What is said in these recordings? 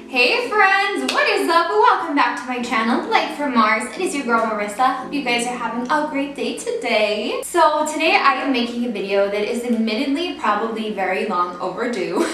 Hey friends, what is up? Welcome back to my channel, Light from Mars. It is your girl Marissa. Hope you guys are having a great day today. So today I am making a video that is admittedly probably very long overdue.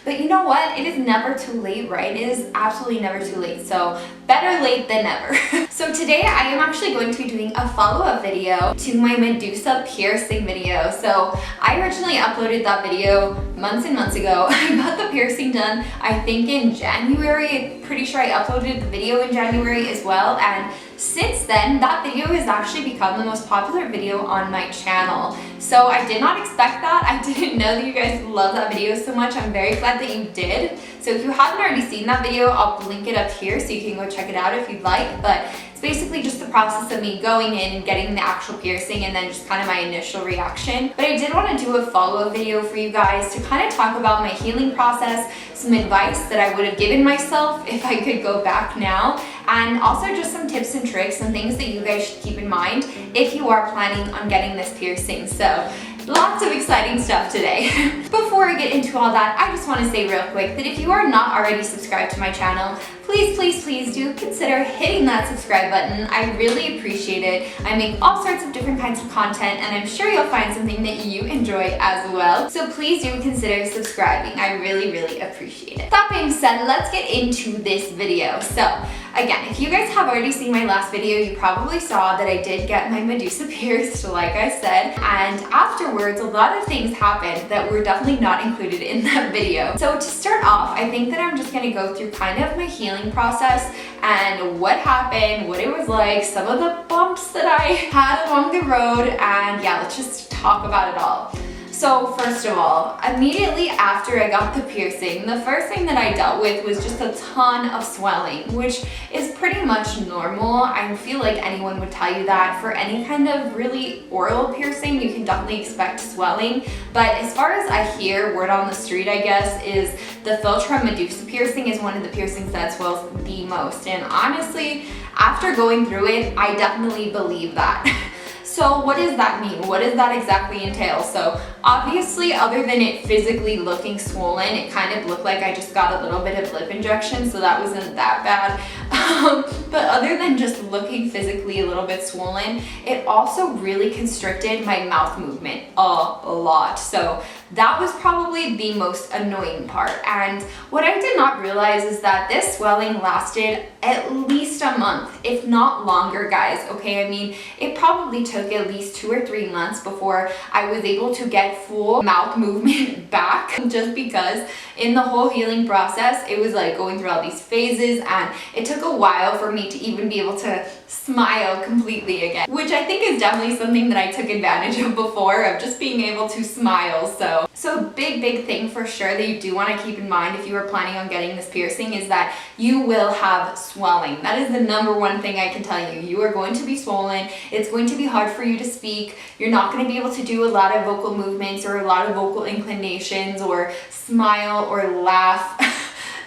But you know what? It is never too late, right? It is absolutely never too late. So better late than never. So today I am actually going to be doing a follow-up video to my Medusa piercing video. So I originally uploaded that video months and months ago. I got the piercing done, I think in January. I'm pretty sure I uploaded the video in January as well. And since then, that video has actually become the most popular video on my channel. So I did not expect that. I didn't know that you guys love that video so much. I'm very glad that you did. So if you haven't already seen that video, I'll link it up here so you can go check it out if you'd like. But it's basically just the process of me going in and getting the actual piercing and then just kind of my initial reaction. But I did want to do a follow-up video for you guys to kind of talk about my healing process, some advice that I would have given myself if I could go back now, and also just some tips and tricks and things that you guys should keep in mind if you are planning on getting this piercing. So lots of exciting stuff today. Before I get into all that, I just want to say real quick that if you are not already subscribed to my channel, please do consider hitting that subscribe button. I really appreciate it. I make all sorts of different kinds of content and I'm sure you'll find something that you enjoy as well. So please do consider subscribing. I really appreciate it. That being said, let's get into this video. So again, if you guys have already seen my last video, you probably saw that I did get my Medusa pierced, like I said, and afterwards a lot of things happened that were definitely not included in that video. So to start off, I think that I'm just gonna go through kind of my healing process and what happened, what it was like, some of the bumps that I had along the road, and yeah, let's just talk about it all. So first of all, immediately after I got the piercing, the first thing that I dealt with was just a ton of swelling, which is pretty much normal. I feel like anyone would tell you that. For any kind of really oral piercing, you can definitely expect swelling. But as far as I hear, word on the street, I guess, is the Philtrum Medusa piercing is one of the piercings that swells the most. And honestly, after going through it, I definitely believe that. So what does that mean? What does that exactly entail? So obviously, other than it physically looking swollen, it kind of looked like I just got a little bit of lip injection, so that wasn't that bad. But other than just looking physically a little bit swollen, it also really constricted my mouth movement a lot. So that was probably the most annoying part. And what I did not realize is that this swelling lasted at least a month, if not longer, guys. Okay, I mean, it probably took at least 2 or 3 months before I was able to get full mouth movement back, just because in the whole healing process, it was like going through all these phases, and it took a while for me to even be able to smile completely again, which I think is definitely something that I took advantage of before, of just being able to smile. So big thing for sure that you do want to keep in mind if you are planning on getting this piercing is that you will have swelling. That is the number one thing I can tell you. You are going to be swollen. It's going to be hard for you to speak. You're not going to be able to do a lot of vocal movements or a lot of vocal inclinations or smile or laugh.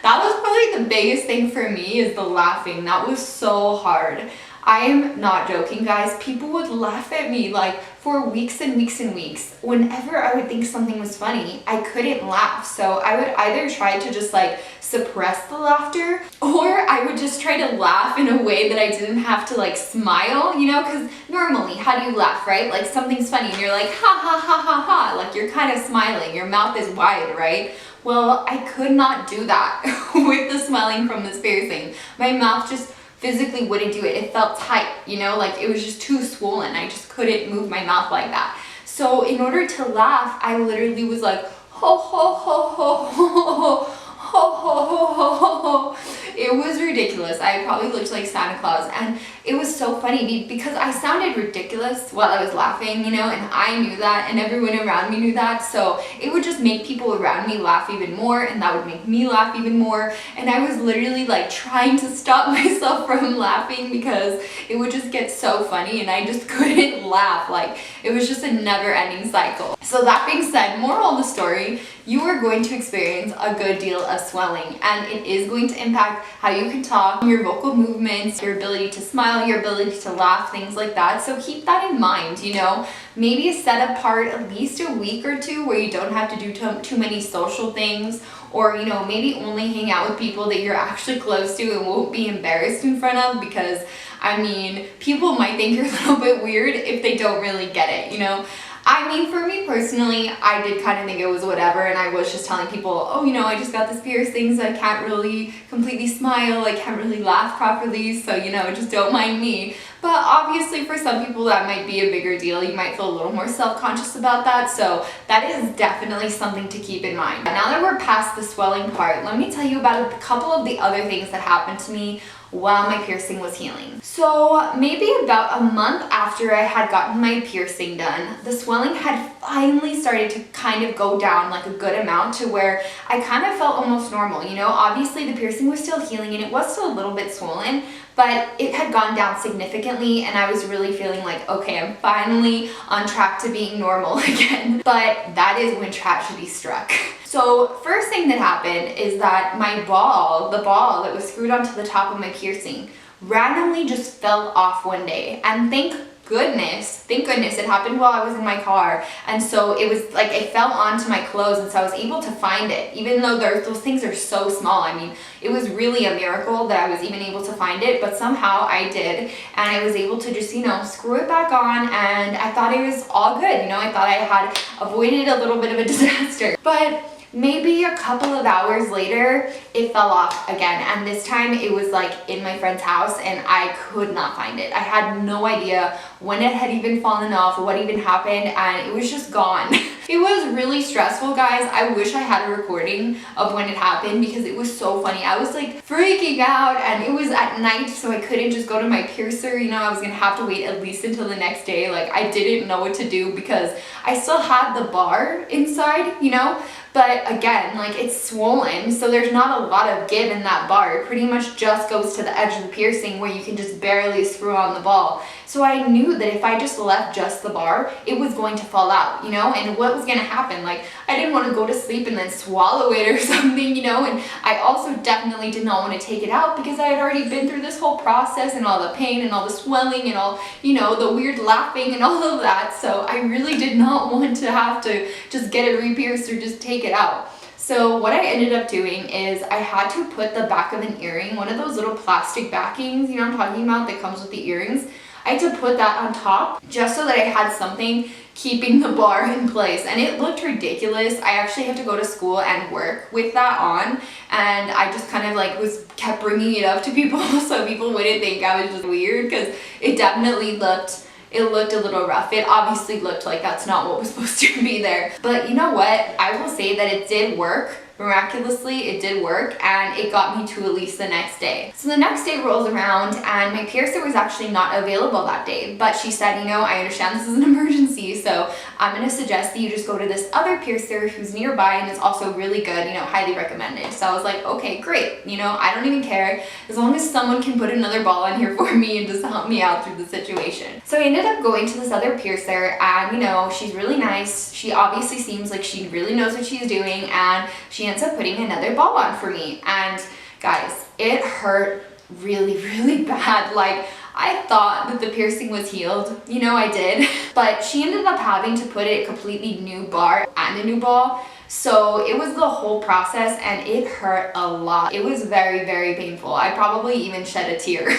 That was probably the biggest thing for me, is the laughing. That was so hard. I am not joking, guys. People would laugh at me like for weeks and weeks and weeks. Whenever I would think something was funny, I couldn't laugh. So I would either try to just like suppress the laughter, or I would just try to laugh in a way that I didn't have to like smile, you know, because normally how do you laugh, right? Like something's funny and you're like, ha ha ha ha ha, like you're kind of smiling, your mouth is wide, right? Well, I could not do that with the swelling from this piercing. My mouth just physically wouldn't do it. It felt tight, you know, like it was just too swollen. I just couldn't move my mouth like that. So in order to laugh, I literally was like, ho ho ho ho ho ho ho ho ho ho. It was ridiculous. I probably looked like Santa Claus, and it was so funny because I sounded ridiculous while I was laughing, you know, and I knew that, and everyone around me knew that. So it would just make people around me laugh even more, and that would make me laugh even more. And I was literally like trying to stop myself from laughing because it would just get so funny and I just couldn't laugh. Like it was just a never-ending cycle. So that being said, moral of the story, you are going to experience a good deal of swelling, and it is going to impact how you can talk, your vocal movements, your ability to smile, smile, your ability to laugh, things like that. So keep that in mind, you know. Maybe set apart at least a week or two where you don't have to do too many social things, or, you know, maybe only hang out with people that you're actually close to and won't be embarrassed in front of, because, I mean, people might think you're a little bit weird if they don't really get it, you know. I mean, for me personally, I did kind of think it was whatever, and I was just telling people, oh, you know, I just got this piercing, so I can't really completely smile, I can't really laugh properly, so, you know, just don't mind me. But obviously for some people that might be a bigger deal. You might feel a little more self-conscious about that, so that is definitely something to keep in mind. Now that we're past the swelling part, let me tell you about a couple of the other things that happened to me while my piercing was healing. So maybe about a month after I had gotten my piercing done, the swelling had finally started to kind of go down like a good amount to where I kind of felt almost normal. You know, obviously the piercing was still healing and it was still a little bit swollen, but it had gone down significantly, and I was really feeling like, okay, I'm finally on track to being normal again. But that is when tragedy struck. So first thing that happened is that my ball, the ball that was screwed onto the top of my piercing, randomly just fell off one day. And thank goodness it happened while I was in my car, and so it was like it fell onto my clothes, and so I was able to find it, even though those things are so small. I mean, it was really a miracle that I was even able to find it, but somehow I did, and I was able to just, you know, screw it back on, and I thought it was all good. You know, I thought I had avoided a little bit of a disaster. But maybe a couple of hours later, it fell off again, and this time it was like in my friend's house, and I could not find it. I had no idea when it had even fallen off, what even happened, and it was just gone. It was really stressful, guys. I wish I had a recording of when it happened, because it was so funny. I was like freaking out, and it was at night, so I couldn't just go to my piercer. You know, I was gonna have to wait at least until the next day. Like, I didn't know what to do because I still had the bar inside, you know. But again, like, it's swollen, so there's not a lot of give in that bar. It pretty much just goes to the edge of the piercing where you can just barely screw on the ball. So I knew that if I just left just the bar, it was going to fall out, you know? And what was gonna happen? Like, I didn't want to go to sleep and then swallow it or something, you know? And I also definitely did not want to take it out because I had already been through this whole process and all the pain and all the swelling and all, you know, the weird laughing and all of that. So I really did not want to have to just get it re-pierced or just take it out. So what I ended up doing is I had to put the back of an earring, one of those little plastic backings, you know what I'm talking about, that comes with the earrings. I had to put that on top just so that I had something keeping the bar in place, and it looked ridiculous. I actually had to go to school and work with that on, and I just kind of like kept bringing it up to people so people wouldn't think I was just weird, because it definitely looked a little rough. It obviously looked like that's not what was supposed to be there. But you know what? I will say that it did work. Miraculously, it did work, and it got me to at least the next day. So the next day rolls around, and my piercer was actually not available that day, but she said, you know, I understand this is an emergency, so I'm going to suggest that you just go to this other piercer who's nearby and is also really good, you know, highly recommended. So I was like, okay, great, you know, I don't even care, as long as someone can put another ball on here for me and just help me out through the situation. So I ended up going to this other piercer, and you know, she's really nice. She obviously seems like she really knows what she's doing, and she ends up putting another ball on for me. And guys, it hurt really, really bad. Like, I thought that the piercing was healed, you know, I did, but she ended up having to put a completely new bar and a new ball. So it was the whole process, and it hurt a lot. It was very, very painful. I probably even shed a tear,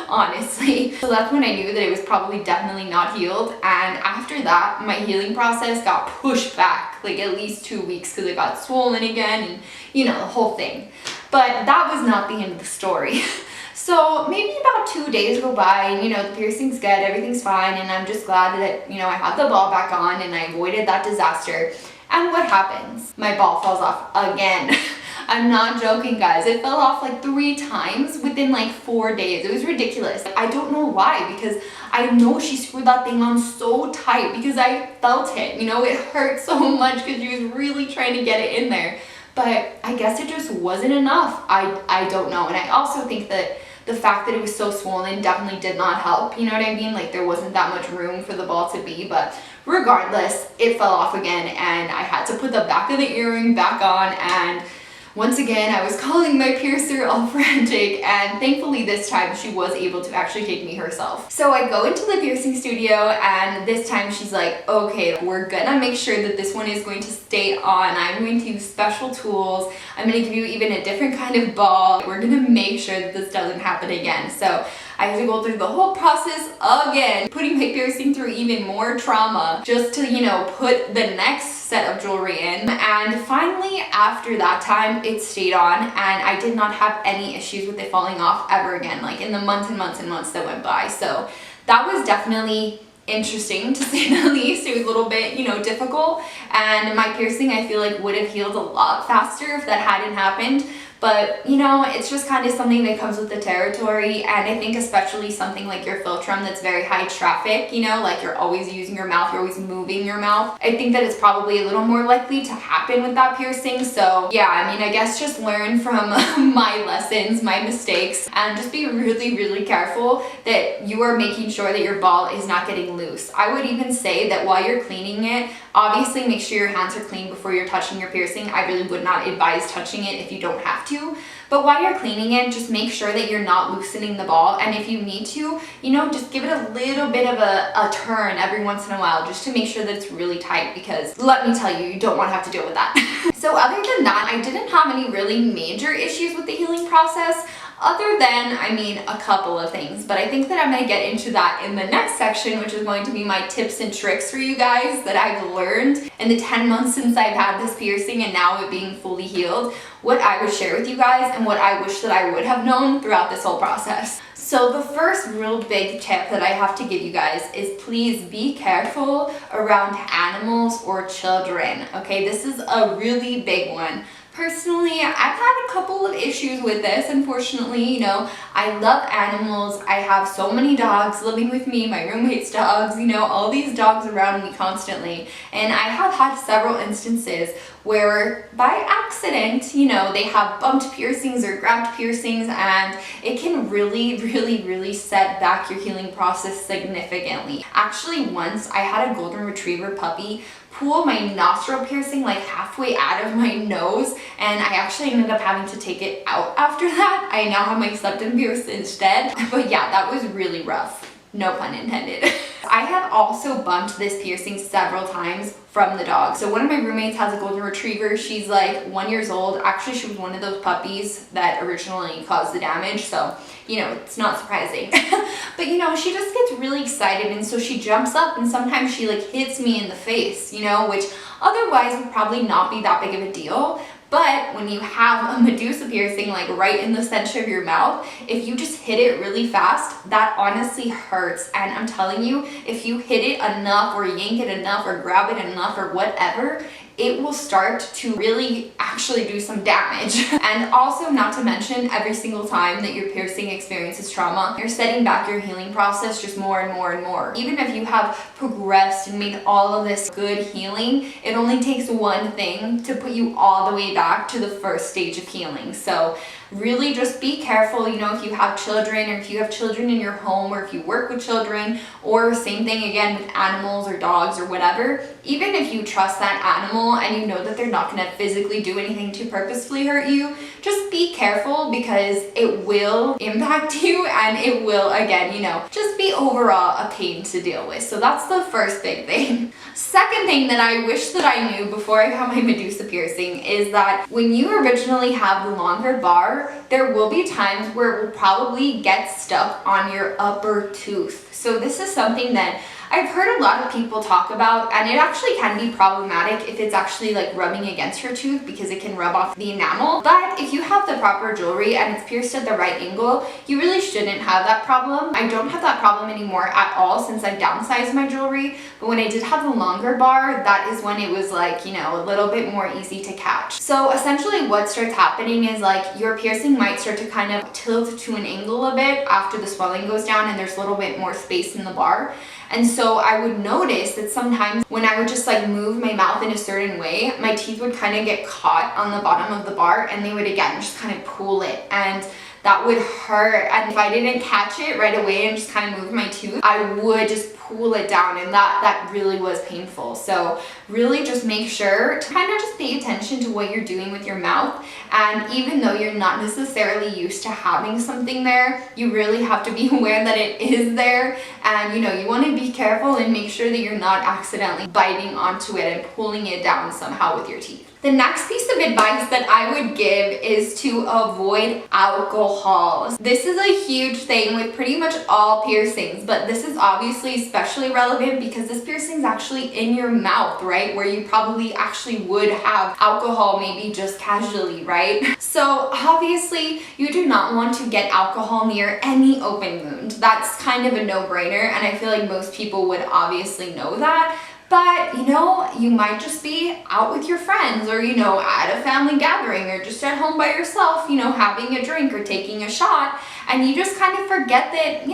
honestly. So that's when I knew that it was probably definitely not healed. And after that, my healing process got pushed back like at least 2 weeks because it got swollen again, and you know, the whole thing. But that was not the end of the story. So maybe about 2 days go by, and you know, the piercing's good, everything's fine, and I'm just glad that, you know, I had the ball back on and I avoided that disaster. And what happens? My ball falls off again. I'm not joking, guys. It fell off like 3 times within like 4 days. It was ridiculous. I don't know why, because I know she screwed that thing on so tight because I felt it. You know, it hurt so much because she was really trying to get it in there. But I guess it just wasn't enough. I don't know. And I also think that the fact that it was so swollen definitely did not help. You know what I mean? Like, there wasn't that much room for the ball to be, but regardless, it fell off again, and I had to put the back of the earring back on, and once again, I was calling my piercer all frantic, and thankfully this time she was able to actually take me herself. So I go into the piercing studio, and this time she's like, okay, we're gonna make sure that this one is going to stay on. I'm going to use special tools. I'm gonna give you even a different kind of ball. We're gonna make sure that this doesn't happen again. So I have to go through the whole process again, putting my piercing through even more trauma just to, you know, put the next set of jewelry in. And finally, after that time, it stayed on, and I did not have any issues with it falling off ever again, like in the months and months and months that went by. So that was definitely interesting, to say the least. It was a little bit, you know, difficult, and my piercing, I feel like, would have healed a lot faster if that hadn't happened. But, you know, it's just kind of something that comes with the territory, and I think especially something like your philtrum that's very high traffic, you know, like you're always using your mouth, you're always moving your mouth. I think that it's probably a little more likely to happen with that piercing. So yeah, I mean, I guess just learn from my lessons, my mistakes, and just be really, really careful that you are making sure that your ball is not getting loose. I would even say that while you're cleaning it, obviously make sure your hands are clean before you're touching your piercing. I really would not advise touching it if you don't have to. But while you're cleaning it, just make sure that you're not loosening the ball. And if you need to, you know, just give it a little bit of a turn every once in a while, just to make sure that it's really tight, because let me tell you, you don't want to have to deal with that. So other than that, I didn't have any really major issues with the healing process. Other than, I mean, a couple of things, but I think that I'm going to get into that in the next section, which is going to be my tips and tricks for you guys that I've learned in the 10 months since I've had this piercing and now it being fully healed, what I would share with you guys and what I wish that I would have known throughout this whole process. So the first real big tip that I have to give you guys is please be careful around animals or children. Okay, this is a really big one. Personally, I've had a couple of issues with this, unfortunately. You know, I love animals. I have so many dogs living with me, my roommate's dogs, you know, all these dogs around me constantly. And I have had several instances where by accident, you know, they have bumped piercings or grabbed piercings, and it can really, really, really set back your healing process significantly. Actually, once I had a golden retriever puppy pull my nostril piercing like halfway out of my nose, and I actually ended up having to take it out after that. I now have my septum pierced instead. But yeah, that was really rough. No pun intended. I have also bumped this piercing several times from the dog. So one of my roommates has a golden retriever. She's like 1 year old. Actually, she was one of those puppies that originally caused the damage. So, you know, it's not surprising. But, you know, she just gets really excited, and so she jumps up, and sometimes she like hits me in the face, you know, which otherwise would probably not be that big of a deal. But when you have a Medusa piercing like right in the center of your mouth, if you just hit it really fast, that honestly hurts. And I'm telling you, if you hit it enough or yank it enough or grab it enough or whatever, it will start to really actually do some damage. And also, not to mention, every single time that your piercing experiences trauma, you're setting back your healing process just more and more and more. Even if you have progressed and made all of this good healing, it only takes one thing to put you all the way back to the first stage of healing. So really just be careful, you know, if you have children, or if you have children in your home, or if you work with children, or same thing again with animals or dogs or whatever. Even if you trust that animal and you know that they're not going to physically do anything to purposefully hurt you, just be careful, because it will impact you, and it will, again, you know, just be overall a pain to deal with. So that's the first big thing. Second thing that I wish that I knew before I got my Medusa piercing is that when you originally have the longer bar, there will be times where it will probably get stuck on your upper tooth. So this is something that I've heard a lot of people talk about, and it actually can be problematic if it's actually like rubbing against your tooth, because it can rub off the enamel. But if you have the proper jewelry and it's pierced at the right angle, you really shouldn't have that problem. I don't have that problem anymore at all since I've downsized my jewelry, but when I did have the longer bar, that is when it was like, you know, a little bit more easy to catch. So essentially what starts happening is like your piercing might start to kind of tilt to an angle a bit after the swelling goes down and there's a little bit more space in the bar. And so I would notice that sometimes when I would just like move my mouth in a certain way, my teeth would kind of get caught on the bottom of the bar, and they would again just kind of pull it. And that would hurt. And if I didn't catch it right away and just kind of move my tooth, I would just pull it down, and that really was painful. So really just make sure to kind of just pay attention to what you're doing with your mouth. And even though you're not necessarily used to having something there, you really have to be aware that it is there. And you want to be careful and make sure that you're not accidentally biting onto it and pulling it down somehow with your teeth. The next piece of advice that I would give is to avoid alcohol. This is a huge thing with pretty much all piercings, but this is obviously especially relevant because this piercing is actually in your mouth, right? Where you probably actually would have alcohol, maybe just casually, right? So obviously you do not want to get alcohol near any open wound. That's kind of a no-brainer, and I feel like most people would obviously know that. But you might just be out with your friends, or at a family gathering, or just at home by yourself, having a drink or taking a shot, and you just kind of forget that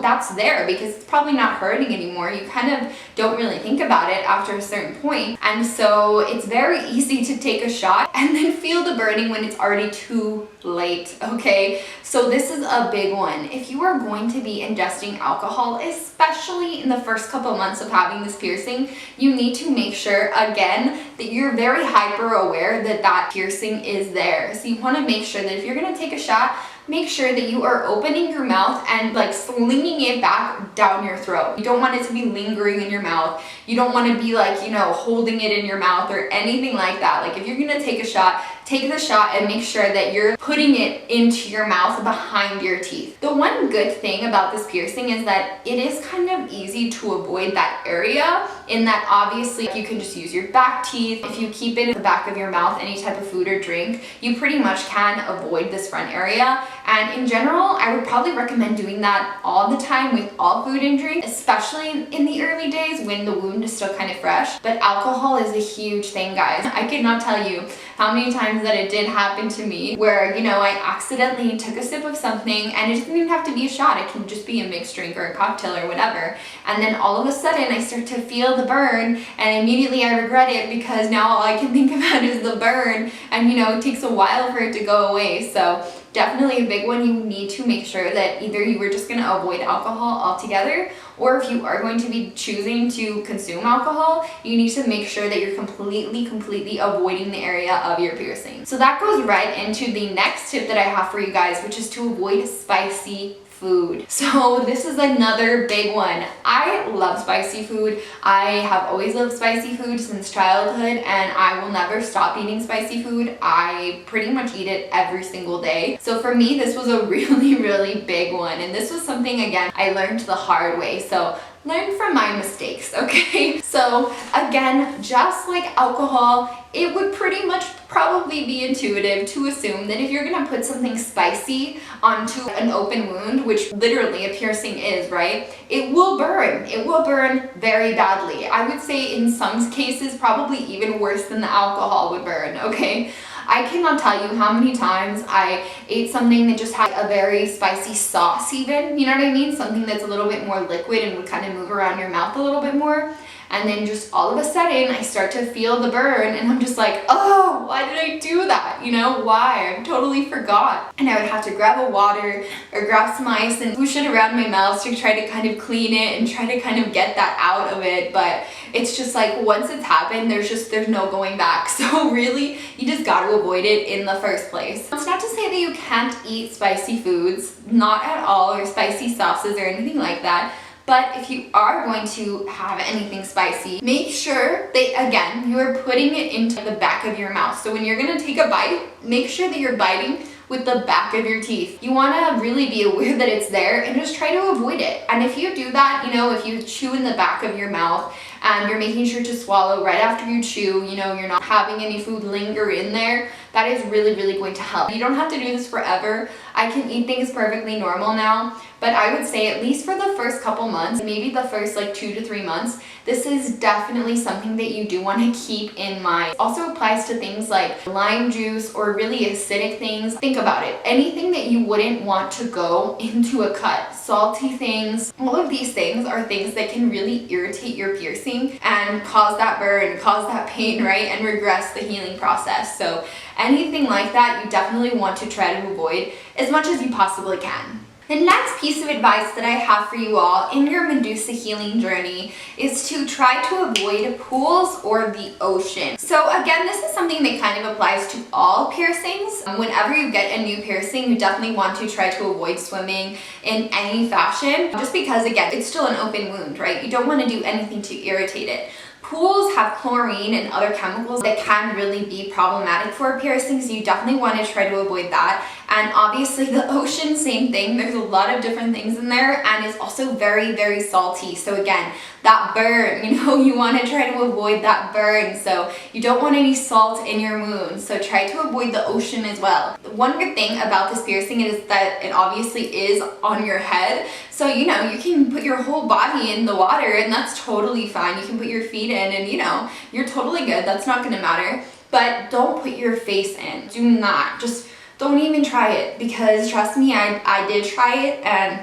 that's there because it's probably not hurting anymore. You kind of don't really think about it after a certain point, and so it's very easy to take a shot and then feel the burning when it's already too late. Okay, so this is a big one. If you are going to be ingesting alcohol, especially in the first couple months of having this piercing, you need to make sure again that you're very hyper aware that that piercing is there. So you want to make sure that if you're going to take a shot, make sure that you are opening your mouth and like slinging it back down your throat. You don't want it to be lingering in your mouth. You don't want to be like, holding it in your mouth or anything like that. Like if you're going to take a shot, take the shot and make sure that you're putting it into your mouth behind your teeth. The one good thing about this piercing is that it is kind of easy to avoid that area, in that obviously you can just use your back teeth. If you keep it in the back of your mouth, any type of food or drink, you pretty much can avoid this front area. And in general, I would probably recommend doing that all the time with all food and drink, especially in the early days when the wound is still kind of fresh. But alcohol is a huge thing, guys. I could not tell you how many times that it did happen to me where, I accidentally took a sip of something, and it doesn't even have to be a shot. It can just be a mixed drink or a cocktail or whatever. And then all of a sudden I start to feel the burn, and immediately I regret it because now all I can think about is the burn, and it takes a while for it to go away. So definitely a big one. You need to make sure that either you were just going to avoid alcohol altogether, or if you are going to be choosing to consume alcohol, you need to make sure that you're completely avoiding the area of your piercing. So that goes right into the next tip that I have for you guys, which is to avoid spicy food. So this is another big one. I love spicy food. I have always loved spicy food since childhood, and I will never stop eating spicy food. I pretty much eat it every single day. So for me, this was a really big one, and this was something, again, I learned the hard way. So learn from my mistakes, okay? So again, just like alcohol, it would pretty much probably be intuitive to assume that if you're gonna put something spicy onto an open wound, which literally a piercing is, right? It will burn. It will burn very badly. I would say in some cases, probably even worse than the alcohol would burn, okay? I cannot tell you how many times I ate something that just had a very spicy sauce even, you know what I mean? Something that's a little bit more liquid and would kind of move around your mouth a little bit more. And then just all of a sudden I start to feel the burn, and I'm just like, oh, why did I do that? Why? I totally forgot. And I would have to grab a water or grab some ice and push it around my mouth to try to kind of clean it and try to kind of get that out of it. But it's just like, once it's happened, there's no going back. So really, you just got to avoid it in the first place. It's not to say that you can't eat spicy foods, not at all, or spicy sauces or anything like that. But if you are going to have anything spicy, make sure that, again, you are putting it into the back of your mouth. So when you're gonna take a bite, make sure that you're biting with the back of your teeth. You wanna really be aware that it's there and just try to avoid it. And if you do that, if you chew in the back of your mouth and you're making sure to swallow right after you chew, you're not having any food linger in there, that is really going to help. You don't have to do this forever. I can eat things perfectly normal now, but I would say at least for the first couple months, maybe the first 2 to 3 months, this is definitely something that you do want to keep in mind. Also applies to things like lime juice or really acidic things. Think about it. Anything that you wouldn't want to go into a cut, salty things, all of these things are things that can really irritate your piercing piercing and cause that burn, cause that pain, right? And regress the healing process. So anything like that, you definitely want to try to avoid as much as you possibly can. The next piece of advice that I have for you all in your Medusa healing journey is to try to avoid pools or the ocean. So again, this is something that kind of applies to all piercings. Whenever you get a new piercing, you definitely want to try to avoid swimming in any fashion, just because again, it's still an open wound, right? You don't want to do anything to irritate it. Pools have chlorine and other chemicals that can really be problematic for a piercing, so you definitely want to try to avoid that. And obviously the ocean, same thing. There's a lot of different things in there, and it's also very, very salty. So again, that burn, you want to try to avoid that burn. So you don't want any salt in your wound. So try to avoid the ocean as well. One good thing about this piercing is that it obviously is on your head. So, you can put your whole body in the water and that's totally fine. You can put your feet in and, you're totally good. That's not going to matter. But don't put your face in. Do not. Just don't even try it, because trust me, I did try it, and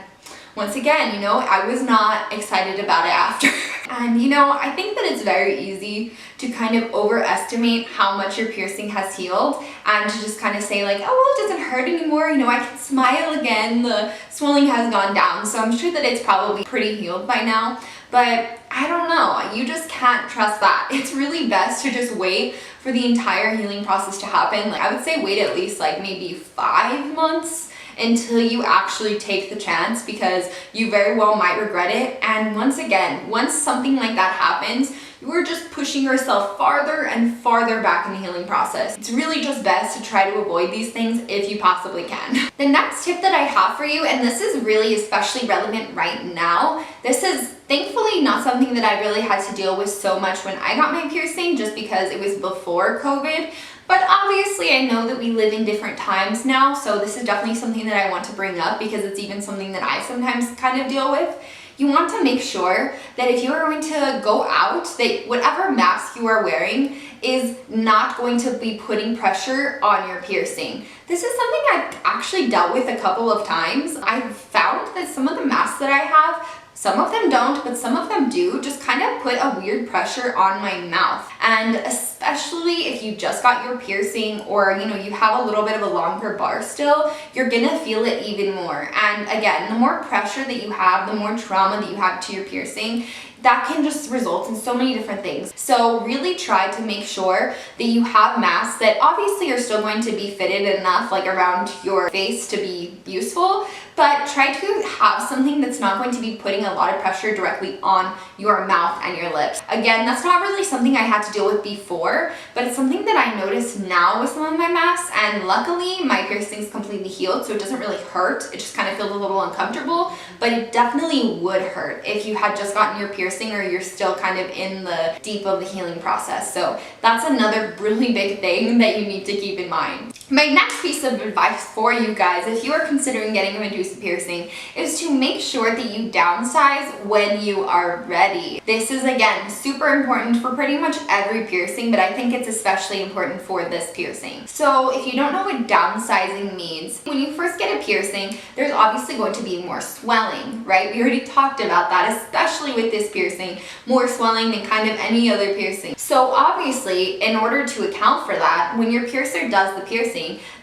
once again, I was not excited about it after. And I think that it's very easy to kind of overestimate how much your piercing has healed, and to just kind of say like, oh, well, it doesn't hurt anymore, I can smile again, the swelling has gone down. So I'm sure that it's probably pretty healed by now, but I don't know, you just can't trust that. It's really best to just wait for the entire healing process to happen. I would say wait at least like maybe 5 months until you actually take the chance, because you very well might regret it. And once something like that happens, you are just pushing yourself farther and farther back in the healing process. It's really just best to try to avoid these things if you possibly can. The next tip that I have for you, and this is really especially relevant right now, this is thankfully not something that I really had to deal with so much when I got my piercing, just because it was before COVID. But obviously I know that we live in different times now, so this is definitely something that I want to bring up, because it's even something that I sometimes kind of deal with. You want to make sure that if you are going to go out, that whatever mask you are wearing is not going to be putting pressure on your piercing. This is something I've actually dealt with a couple of times. I've found that some of the masks that I have, some of them don't, but some of them do, just kind of put a weird pressure on my mouth. And especially if you just got your piercing, or you have a little bit of a longer bar still, you're gonna feel it even more. And again, the more pressure that you have, the more trauma that you have to your piercing, that can just result in so many different things. So really try to make sure that you have masks that obviously are still going to be fitted enough like around your face to be useful, but try to have something that's not going to be putting a lot of pressure directly on your mouth and your lips. Again, that's not really something I had to deal with before, but it's something that I notice now with some of my masks, and luckily my piercing's completely healed, so it doesn't really hurt. It just kind of feels a little uncomfortable, but it definitely would hurt if you had just gotten your piercing or you're still kind of in the deep of the healing process. So that's another really big thing that you need to keep in mind. My next piece of advice for you guys, if you are considering getting a Medusa piercing, is to make sure that you downsize when you are ready. This is again super important for pretty much every piercing, but I think it's especially important for this piercing. So if you don't know what downsizing means, when you first get a piercing, there's obviously going to be more swelling, right? We already talked about that, especially with this piercing, more swelling than kind of any other piercing. So obviously, in order to account for that, when your piercer does the piercing,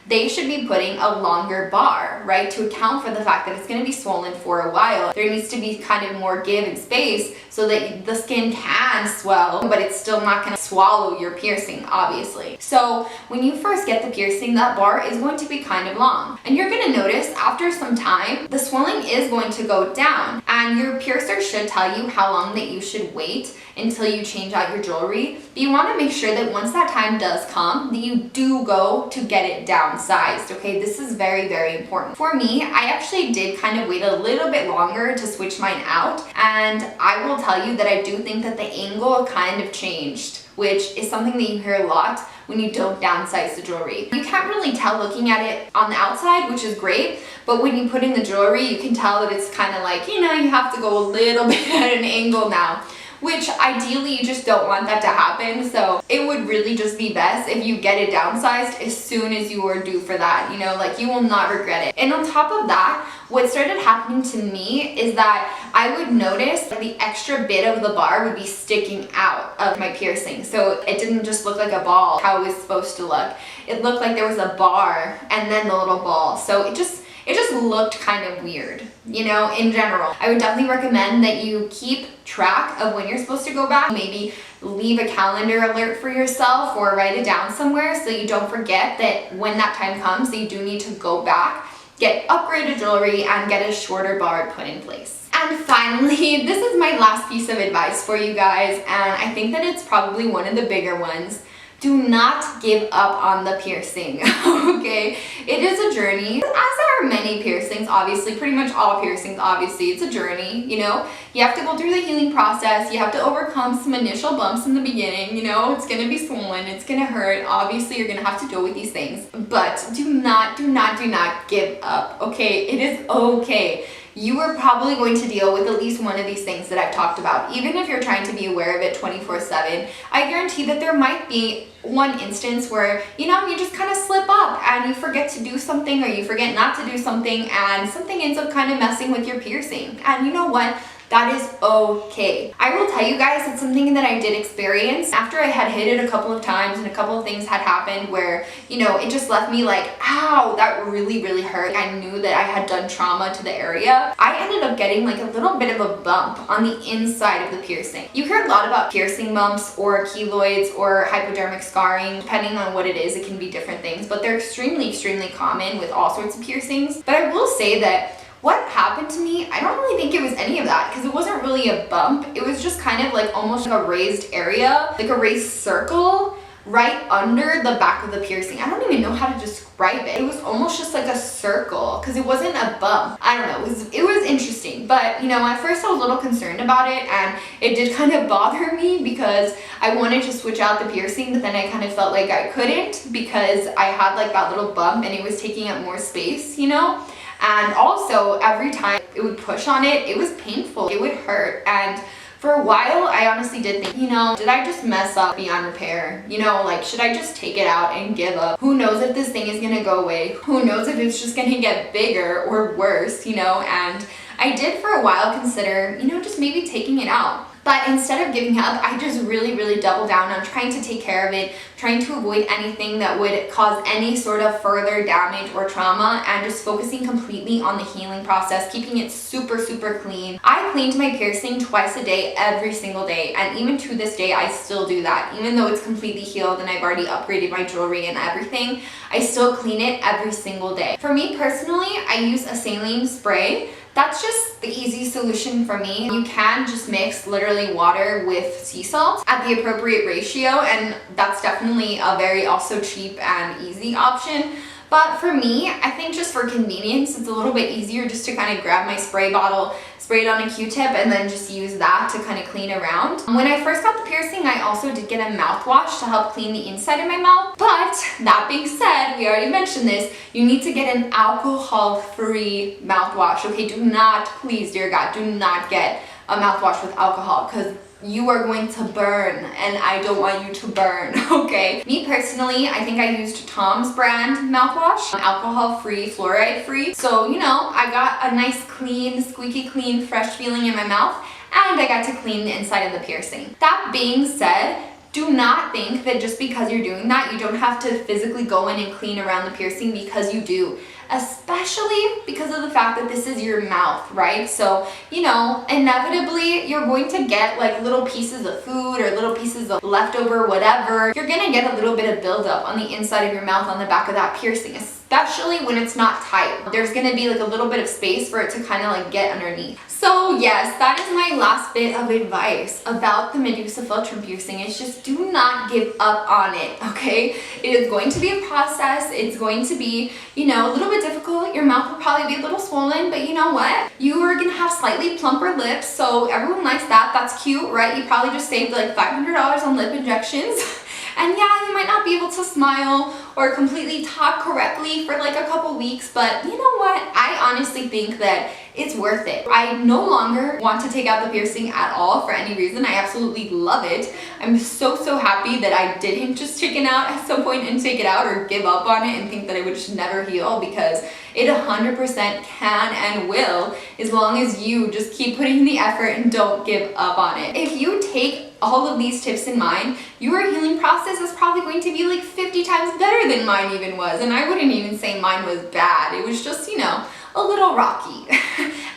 they should be putting a longer bar, right? To account for the fact that it's going to be swollen for a while. There needs to be kind of more give and space so that the skin can swell, but it's still not going to swallow your piercing, obviously. So when you first get the piercing, that bar is going to be kind of long. And you're going to notice after some time, the swelling is going to go down, and your piercer should tell you how long that you should wait until you change out your jewelry. But you want to make sure that once that time does come, that you do go to get it downsized, okay? This is very, very important. For me, I actually did kind of wait a little bit longer to switch mine out, and I will tell you that I do think that the angle kind of changed, which is something that you hear a lot when you don't downsize the jewelry. You can't really tell looking at it on the outside, which is great, but when you put in the jewelry, you can tell that it's kind of like, you have to go a little bit at an angle now. which ideally you just don't want that to happen. So it would really just be best if you get it downsized as soon as you are due for that, you know, like you will not regret it. And on top of that, what started happening to me is that I would notice the extra bit of the bar would be sticking out of my piercing. So it didn't just look like a ball how it was supposed to look. It looked like there was a bar and then the little ball. So it just looked kind of weird, you know, in general. I would definitely recommend that you keep track of when you're supposed to go back. Maybe leave a calendar alert for yourself or write it down somewhere so you don't forget that when that time comes that you do need to go back, get upgraded jewelry, and get a shorter bar put in place. And finally, this is my last piece of advice for you guys, and I think that it's probably one of the bigger ones. Do not give up on the piercing, okay? It is a journey, as are many piercings, obviously, pretty much all piercings, obviously, it's a journey, you know? You have to go through the healing process, you have to overcome some initial bumps in the beginning, you know? It's gonna be swollen, it's gonna hurt, obviously you're gonna have to deal with these things, but do not give up, okay? It is okay. You are probably going to deal with at least one of these things that I've talked about. Even if you're trying to be aware of it 24/7, I guarantee that there might be one instance where, you know, you just kind of slip up and you forget to do something or you forget not to do something and something ends up kind of messing with your piercing. And you know what? That is okay. I will tell you guys, it's something that I did experience after I had hit it a couple of times and a couple of things had happened where, you know, it just left me like, ow, that really hurt. I knew that I had done trauma to the area. I ended up getting like a little bit of a bump on the inside of the piercing. You hear a lot about piercing bumps or keloids or hypodermic scarring. Depending on what it is, it can be different things, but they're extremely common with all sorts of piercings. But I will say that what happened to me, I don't really think it was any of that because it wasn't really a bump. It was just kind of like almost like a raised area, like a raised circle right under the back of the piercing. I don't even know how to describe it. It was almost just like a circle because it wasn't a bump. I don't know, it was interesting. But you know, at first I was a little concerned about it and it did kind of bother me because I wanted to switch out the piercing, but then I kind of felt like I couldn't because I had like that little bump and it was taking up more space, you know? And also, every time it would push on it, it was painful. It would hurt. And for a while, I honestly did think, you know, did I just mess up beyond repair? You know, like, should I just take it out and give up? Who knows if this thing is gonna go away? Who knows if it's just gonna get bigger or worse, you know? And I did for a while consider, you know, just maybe taking it out. But instead of giving up, I just really doubled down on trying to take care of it, trying to avoid anything that would cause any sort of further damage or trauma, and just focusing completely on the healing process, keeping it super clean. I cleaned my piercing twice a day, every single day, and even to this day, I still do that. Even though it's completely healed and I've already upgraded my jewelry and everything, I still clean it every single day. For me personally, I use a saline spray. That's just the easy solution for me. You can just mix literally water with sea salt at the appropriate ratio, and that's definitely a very also cheap and easy option. But for me, I think just for convenience, it's a little bit easier just to kind of grab my spray bottle, spray it on a Q-tip, and then just use that to kind of clean around. When I first got the piercing, I also did get a mouthwash to help clean the inside of my mouth. But that being said, we already mentioned this, you need to get an alcohol-free mouthwash. Okay, do not, please, dear God, do not get a mouthwash with alcohol because you are going to burn and I don't want you to burn, okay? Me personally, I think I used Tom's brand mouthwash, alcohol-free, fluoride-free. So, you know, I got a nice clean, squeaky clean, fresh feeling in my mouth, and I got to clean the inside of the piercing. That being said, do not think that just because you're doing that, you don't have to physically go in and clean around the piercing, because you do. Especially because of the fact that this is your mouth, right? So, you know, inevitably you're going to get like little pieces of food or little pieces of leftover whatever. You're gonna get a little bit of buildup on the inside of your mouth on the back of that piercing, especially when it's not tight. There's gonna be like a little bit of space for it to kind of like get underneath. So yes, that is my last bit of advice about the Medusa Philtrum piercing. It's just do not give up on it, okay? It is going to be a process. It's going to be, you know, a little bit difficult. Your mouth will probably be a little swollen, but you know what? You are gonna have slightly plumper lips, so everyone likes that. That's cute, right? You probably just saved like $500 on lip injections. And yeah, you might not be able to smile or completely talk correctly for like a couple weeks, but you know what? I honestly think that it's worth it. I no longer want to take out the piercing at all for any reason. I absolutely love it. I'm so happy that I didn't just chicken out at some point and take it out or give up on it and think that it would just never heal, because it 100% can and will, as long as you just keep putting in the effort and don't give up on it. If you take all of these tips in mind, your healing process is probably going to be like 50 times better than mine even was. And I wouldn't even say mine was bad. It was just, you know, a little rocky.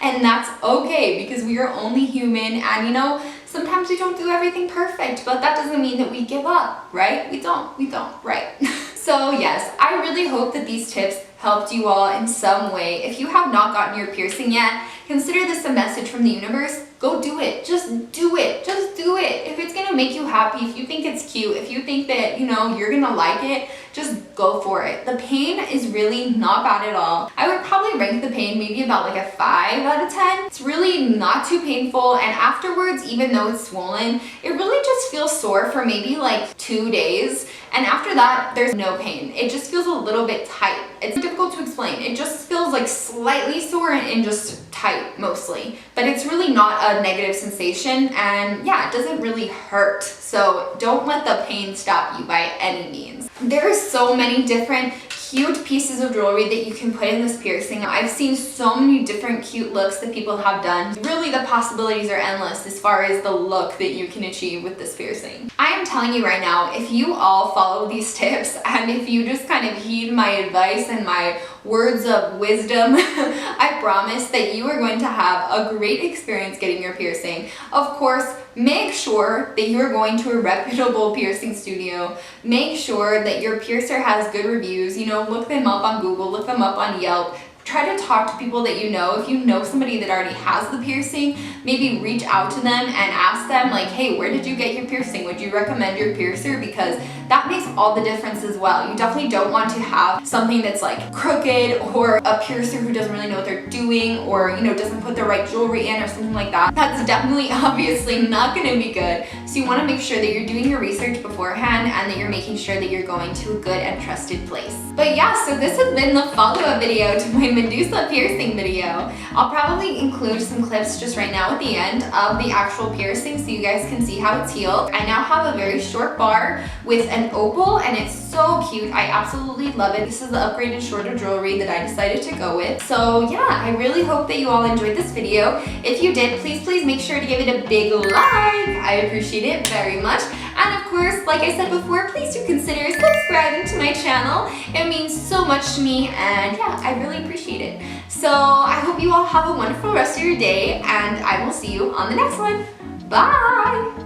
And that's okay, because we are only human, and you know, sometimes we don't do everything perfect, but that doesn't mean that we give up, right? We don't, right? So yes, I really hope that these tips helped you all in some way. If you have not gotten your piercing yet, consider this a message from the universe. Go do it. Just do it. Just do it. If it's gonna make you happy, if you think it's cute, if you think that, you know, you're gonna like it, just go for it. The pain is really not bad at all. I would probably rank the pain maybe about like a 5 out of 10. It's really not too painful, and afterwards, even though it's swollen, it really just feels sore for maybe like 2 days. And after that, there's no pain. It just feels a little bit tight. It's difficult to explain. It just feels like slightly sore and just tight mostly. But it's really not a negative sensation, and yeah, it doesn't really hurt. So don't let the pain stop you by any means. There are so many different cute pieces of jewelry that you can put in this piercing. I've seen so many different cute looks that people have done. Really, the possibilities are endless as far as the look that you can achieve with this piercing. I am telling you right now, if you all follow these tips and if you just kind of heed my advice and my words of wisdom, I promise that you are going to have a great experience getting your piercing. Of course, make sure that you're going to a reputable piercing studio. Make sure that your piercer has good reviews. You know, look them up on Google, look them up on Yelp. Try to talk to people that you know. If you know somebody that already has the piercing, maybe reach out to them and ask them like, hey, where did you get your piercing? Would you recommend your piercer? Because that makes all the difference as well. You definitely don't want to have something that's like crooked, or a piercer who doesn't really know what they're doing, or you know, doesn't put the right jewelry in or something like that. That's definitely obviously not going to be good. So you want to make sure that you're doing your research beforehand and that you're making sure that you're going to a good and trusted place. But yeah, so this has been the follow-up video to my Medusa piercing video. I'll probably include some clips just right now at the end of the actual piercing so you guys can see how it's healed. I now have a very short bar with an opal, and it's so cute. I absolutely love it. This is the upgraded shorter jewelry that I decided to go with. So yeah, I really hope that you all enjoyed this video. If you did, please make sure to give it a big like. I appreciate it very much. And of course, like I said before, please do consider subscribing to my channel. It means so much to me, and yeah, I really appreciate it. So I hope you all have a wonderful rest of your day, and I will see you on the next one. Bye!